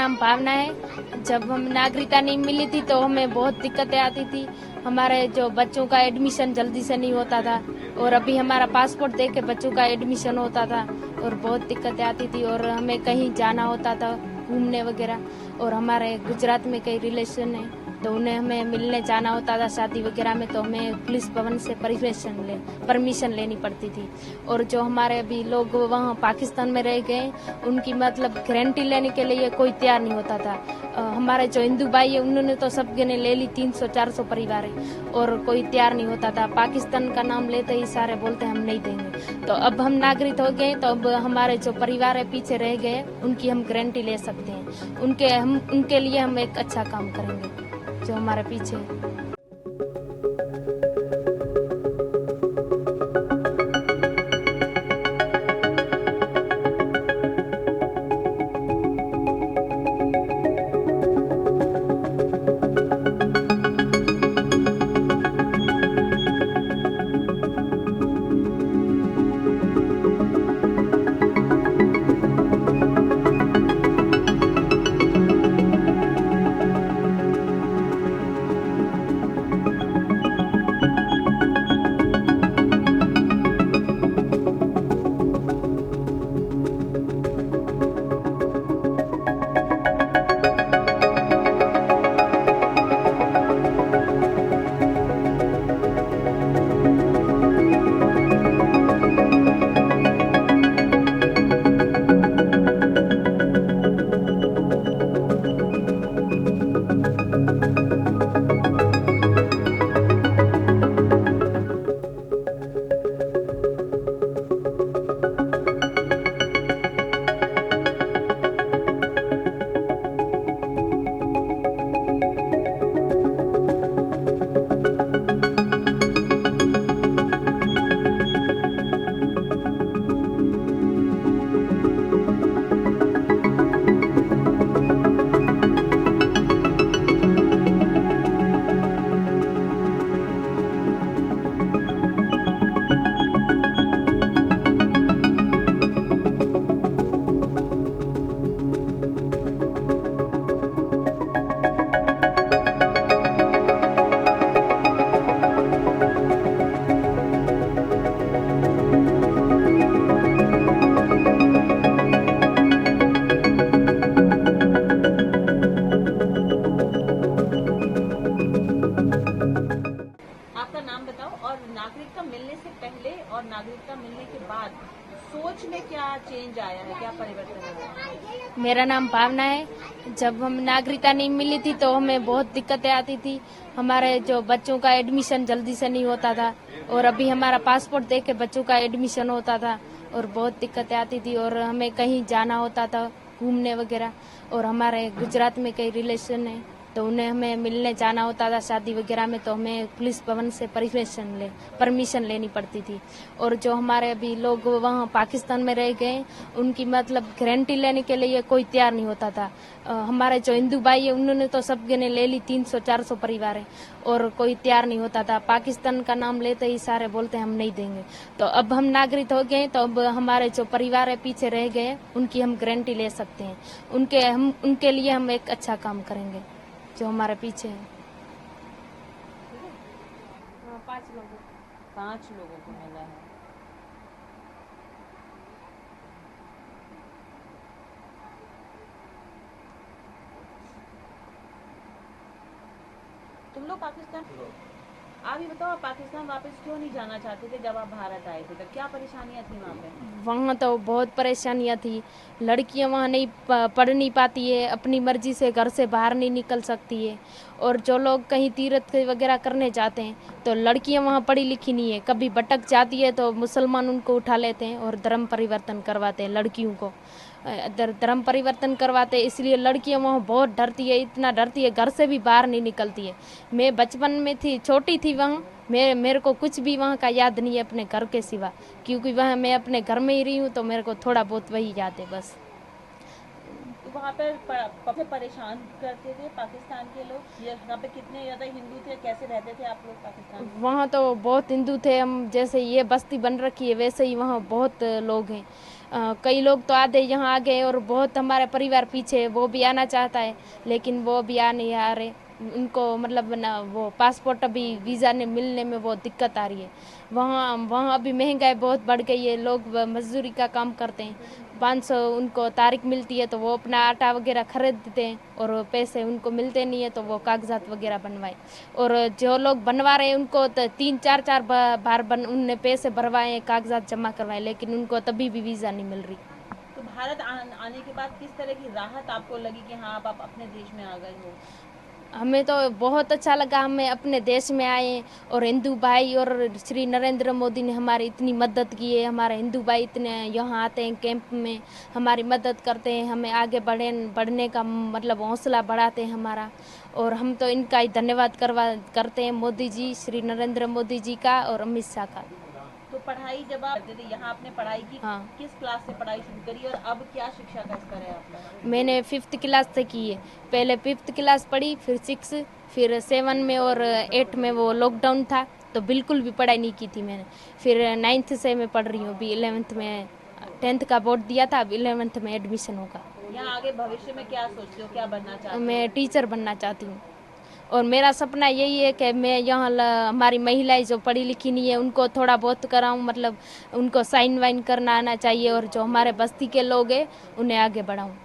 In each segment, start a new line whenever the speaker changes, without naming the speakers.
नाम भावना है। जब हम नागरिकता नहीं मिली थी तो हमें बहुत दिक्कतें आती थी। हमारे जो बच्चों का एडमिशन जल्दी से नहीं होता था और अभी हमारा पासपोर्ट देख के बच्चों का एडमिशन होता था और बहुत दिक्कतें आती थी और हमें कहीं जाना होता था घूमने वगैरह। और हमारे गुजरात में कई रिलेशन है तो उन्हें हमें मिलने जाना होता था शादी वगैरह में, तो हमें पुलिस भवन से परमिशन लेनी पड़ती थी। और जो हमारे अभी लोग वहाँ पाकिस्तान में रह गए उनकी मतलब गारंटी लेने के लिए कोई तैयार नहीं होता था। हमारे जो हिंदू भाई है उन्होंने तो सब ने ले ली, 300-400 परिवार है और कोई तैयार नहीं होता था। पाकिस्तान का नाम लेते ही सारे बोलते हम नहीं देंगे। तो अब हम नागरिक हो गए तो अब हमारे जो परिवार है पीछे रह गए उनकी हम गारंटी ले सकते हैं। उनके लिए हम एक अच्छा काम करेंगे जो हमारे पीछे है।
आपका नाम बताओ और नागरिकता मिलने से पहले और नागरिकता मिलने के बाद सोच में क्या चेंज आया है, क्या परिवर्तन आया है?
मेरा नाम भावना है। जब हम नागरिकता नहीं मिली थी तो हमें बहुत दिक्कतें आती थी। हमारे जो बच्चों का एडमिशन जल्दी से नहीं होता था और अभी हमारा पासपोर्ट देख के बच्चों का एडमिशन होता था और बहुत दिक्कतें आती थी और हमें कहीं जाना होता था घूमने वगैरह। और हमारे गुजरात में कई रिलेशन है तो उन्हें हमें मिलने जाना होता था शादी वगैरह में, तो हमें पुलिस भवन से परमिशन लेनी पड़ती थी। और जो हमारे अभी लोग वहाँ पाकिस्तान में रह गए उनकी मतलब गारंटी लेने के लिए कोई तैयार नहीं होता था। हमारे जो हिंदू भाई है उन्होंने तो सब ने ले ली, 300-400 परिवार है और कोई तैयार नहीं होता था। पाकिस्तान का नाम लेते ही सारे बोलते हम नहीं देंगे। तो अब हम नागरिक हो गए तो अब हमारे जो परिवार है पीछे रह गए उनकी हम गारंटी ले सकते हैं। उनके लिए हम एक अच्छा काम करेंगे जो हमारे पीछे है।
5 लोगों को मिला है। तुम लोग पाकिस्तान, आप ये बताओ, आप पाकिस्तान वापस क्यों नहीं जाना चाहते थे? जब आप भारत आए थे तो क्या परेशानियां थी वहाँ पे?
वहाँ तो बहुत परेशानियाँ थी। लड़कियाँ वहाँ नहीं पढ़ नहीं पाती है, अपनी मर्जी से घर से बाहर नहीं निकल सकती है। और जो लोग कहीं तीर्थ वगैरह करने जाते हैं तो लड़कियाँ वहाँ पढ़ी लिखी नहीं है, कभी भटक जाती है तो मुसलमान उनको उठा लेते हैं और धर्म परिवर्तन करवाते हैं लड़कियों को। धर्म परिवर्तन करवाते हैं, इसलिए लड़कियां वहाँ बहुत डरती है, इतना डरती है घर से भी बाहर नहीं निकलती है। मैं बचपन में थी, छोटी थी वहाँ, मेरे को कुछ भी वहाँ का याद नहीं है अपने घर के सिवा, क्योंकि वहाँ मैं अपने घर में ही रही हूँ तो मेरे को थोड़ा बहुत वही याद है बस।
तो वहाँ पर सबसे परेशान करते थे पाकिस्तान के लोग, यहाँ पे कितने ज़्यादा हिंदू थे, कैसे रहते थे आप लोग पाकिस्तान में?
वहाँ तो बहुत हिंदू थे। हम जैसे ये बस्ती बन रखी है वैसे ही वहाँ बहुत लोग हैं। कई लोग तो आधे यहाँ आ गए और बहुत हमारे परिवार पीछे है, वो भी आना चाहता है लेकिन वो भी आ नहीं आ रहे। उनको मतलब ना वो पासपोर्ट अभी वीज़ा ने मिलने में बहुत दिक्कत आ रही है। वहाँ वहाँ अभी महंगाई बहुत बढ़ गई है। लोग मजदूरी का काम करते हैं, 500 उनको तारीख मिलती है तो वो अपना आटा वगैरह खरीदते हैं और पैसे उनको मिलते नहीं है तो वो कागजात वगैरह बनवाए। और जो लोग बनवा रहे हैं उनको तो 3-4 बार उनने पैसे भरवाए, कागजात जमा करवाए, लेकिन उनको तभी भी वीज़ा नहीं मिल रही।
तो भारत आने के बाद किस तरह की राहत आपको लगी कि हाँ अब आप अपने देश में आ गए हो?
हमें तो बहुत अच्छा लगा, हमें अपने देश में आए और हिंदू भाई और श्री नरेंद्र मोदी ने हमारी इतनी मदद की है। हमारे हिंदू भाई इतने यहाँ आते हैं कैंप में, हमारी मदद करते हैं, हमें आगे बढ़ने का मतलब हौसला बढ़ाते हैं हमारा। और हम तो इनका ही धन्यवाद करते हैं, मोदी जी, श्री नरेंद्र मोदी जी का और अमित शाह का।
तो पढ़ाई जब आप करते थे यहाँ आपने पढ़ाई की,
हाँ।
किस क्लास से पढ़ाई शुरू करी और अब क्या शिक्षा का स्तर है आपका?
मैंने 5th क्लास से की है। पहले 5th क्लास पढ़ी, फिर 6, फिर 7 में और 8 में वो लॉकडाउन था तो बिल्कुल भी पढ़ाई नहीं की थी मैंने। फिर 9th से मैं पढ़ रही हूँ, अभी 11th में 10th का बोर्ड दिया था, अब 11th में एडमिशन होगा।
यहाँ आगे भविष्य में क्या सोचते हो, क्या बनना चाहते हो?
मैं टीचर बनना चाहती हूँ और मेरा सपना यही है कि मैं यहाँ हमारी महिलाएं जो पढ़ी लिखी नहीं है उनको थोड़ा बहुत कराऊँ, मतलब उनको साइन वाइन करना आना चाहिए और जो हमारे बस्ती के लोग हैं उन्हें आगे बढ़ाऊँ।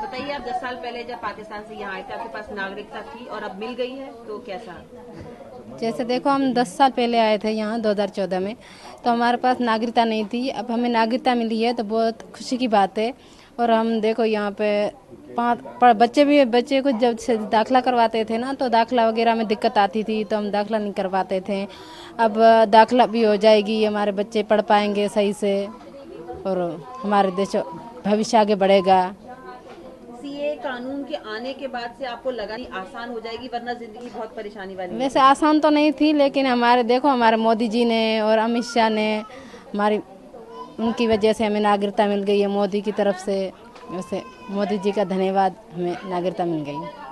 बताइए, आप 10 साल पहले जब पाकिस्तान से यहाँ आए थे आपके पास नागरिकता थी और अब मिल गई है, तो कैसा?
जैसे देखो, हम 10 साल पहले आए थे यहाँ 2014 में, तो हमारे पास नागरिकता नहीं थी। अब हमें नागरिकता मिली है तो बहुत खुशी की बात है। और हम देखो यहाँ पे बच्चे को जब से दाखिला करवाते थे ना, तो दाखिला वगैरह में दिक्कत आती थी तो हम दाखिला नहीं करवाते थे। अब दाखिला भी हो जाएगी, हमारे बच्चे पढ़ पाएंगे सही से और हमारे देश भविष्य आगे बढ़ेगा।
सीए कानून के आने के बाद से आपको लगा नहीं आसान हो जाएगी, वरना जिंदगी बहुत परेशानी वाली है?
वैसे आसान तो नहीं थी, लेकिन हमारे मोदी जी ने और अमित शाह ने उनकी वजह से हमें नागरिकता मिल गई है, मोदी की तरफ से। वैसे मोदी जी का धन्यवाद, हमें नागरिकता मिल गई।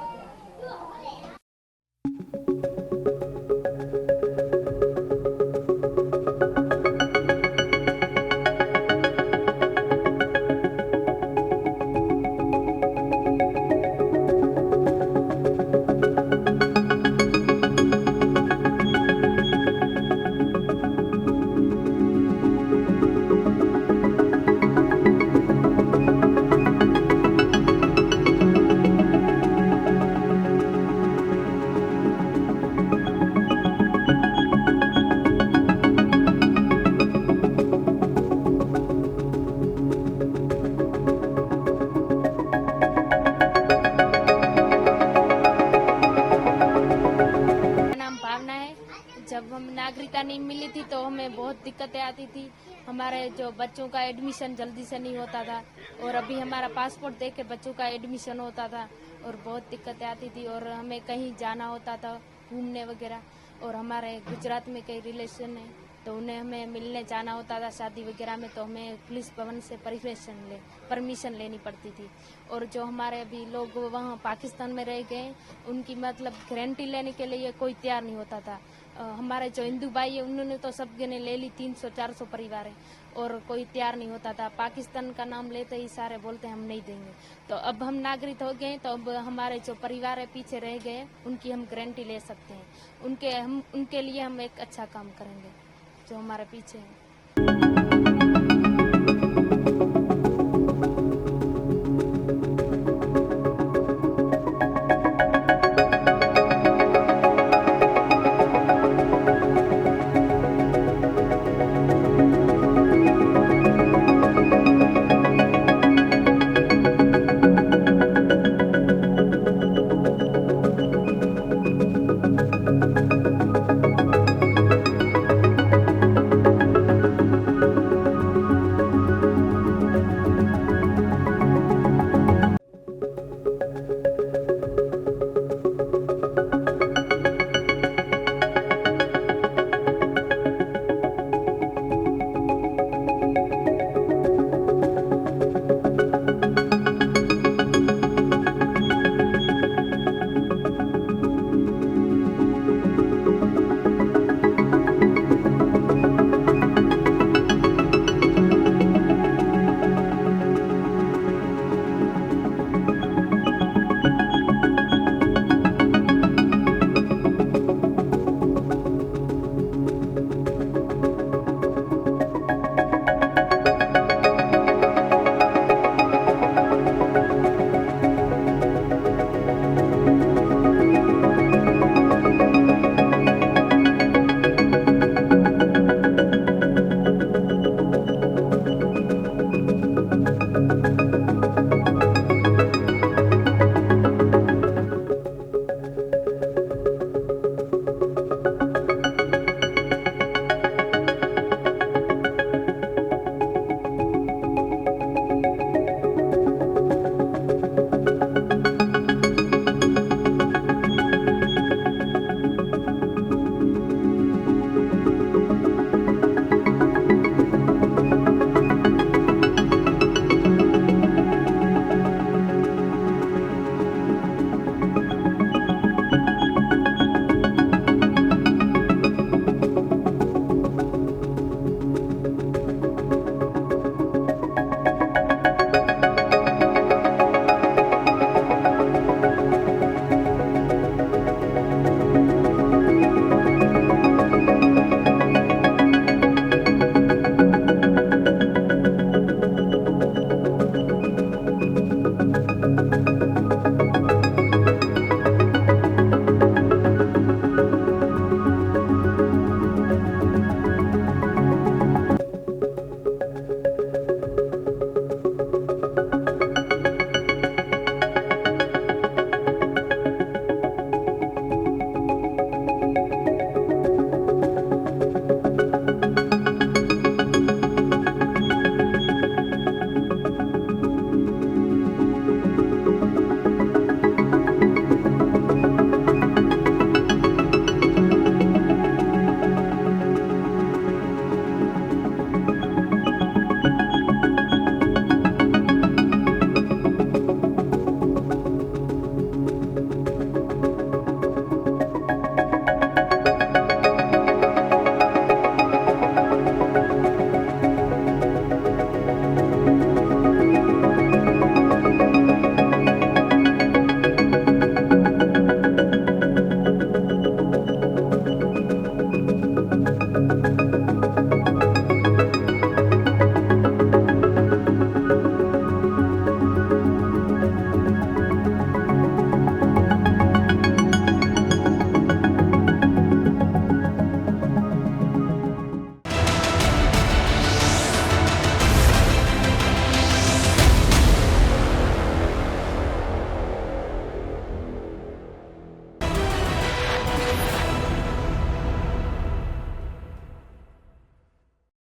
हम नागरिकता नहीं मिली थी तो हमें बहुत दिक्कतें आती थी। हमारे जो बच्चों का एडमिशन जल्दी से नहीं होता था और अभी हमारा पासपोर्ट देख के बच्चों का एडमिशन होता था और बहुत दिक्कतें आती थी और हमें कहीं जाना होता था घूमने वगैरह। और हमारे गुजरात में कई रिलेशन है तो उन्हें हमें मिलने जाना होता था शादी वगैरह में, तो हमें पुलिस भवन से परमिशन लेनी पड़ती थी। और जो हमारे अभी लोग वहाँ पाकिस्तान में रह गए उनकी मतलब गारंटी लेने के लिए कोई तैयार नहीं होता था। हमारे जो हिंदू भाई है उन्होंने तो सब ने ले ली, 300-400 परिवार है और कोई तैयार नहीं होता था। पाकिस्तान का नाम लेते ही सारे बोलते हम नहीं देंगे। तो अब हम नागरिक हो गए तो अब हमारे जो परिवार है पीछे रह गए उनकी हम गारंटी ले सकते हैं। उनके लिए हम एक अच्छा काम करेंगे जो हमारे पीछे है।